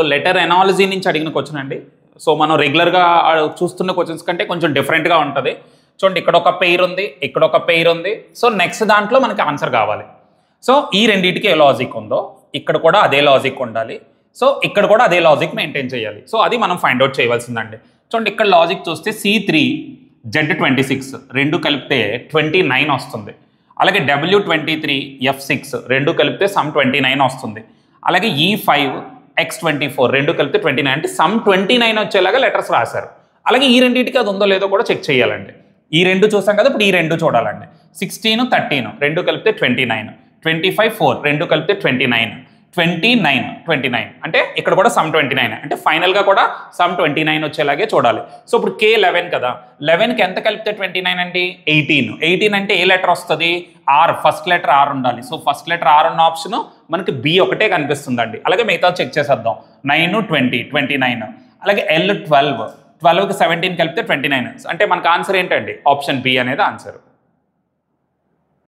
Letter analogy నుంచి అడిగిన question అండి. సో మనం రెగ్యులర్గా చూస్తున్న క్వశ్చన్స్ కంటే కొంచెం డిఫరెంట్గా ఉంటుంది. చూడండి, ఇక్కడ ఒక పెయిర్ ఉంది, ఇక్కడ ఒక పెయిర్ ఉంది. సో నెక్స్ట్ దాంట్లో మనకి ఆన్సర్ కావాలి. సో ఈ రెండింటికి ఏ లాజిక్ ఉందో ఇక్కడ కూడా అదే లాజిక్ ఉండాలి. సో ఇక్కడ కూడా అదే లాజిక్ మెయింటైన్ చేయాలి. సో అది మనం ఫైండ్ అవుట్ చేయవలసిందండి. చూడండి, ఇక్కడ లాజిక్ చూస్తే C3 Z26 రెండు కలిపితే 29 వస్తుంది. అలాగే W23 F6 రెండు కలిపితే సమ్ 29 వస్తుంది. అలాగే E5 X24 రెండు కలిపితే 29 అంటే సమ్ 29 వచ్చేలాగా లెటర్స్ రాశారు. అలాగే ఈ రెండింటికి అది ఉందో లేదో కూడా చెక్ చేయాలండి. ఈ రెండు చూసాం కదా, ఇప్పుడు ఈ రెండు చూడాలండి. 16 13 రెండు కలిపితే 29, 25 4 రెండు కలిపితే 29, 29 అంటే ఇక్కడ కూడా సమ్ 29 అంటే ఫైనల్గా కూడా సమ్ 29 వచ్చేలాగే చూడాలి. సో ఇప్పుడు K11 కదా, 11కి ఎంత కలిపితే 29 అండి? 18 అంటే ఏ లెటర్ వస్తుంది? R, ఫస్ట్ లెటర్ R ఉండాలి. సో ఫస్ట్ లెటర్ R ఉన్న ఆప్షన్ మనకి B ఒకటే కనిపిస్తుందండి. అలాగే మిగతా చెక్ చేసేద్దాం. 9 20 29, అలాగే L 12కి 17 కలిపితే 29 అంటే మనకు ఆన్సర్ ఏంటండి? ఆప్షన్ B అనేది ఆన్సర్.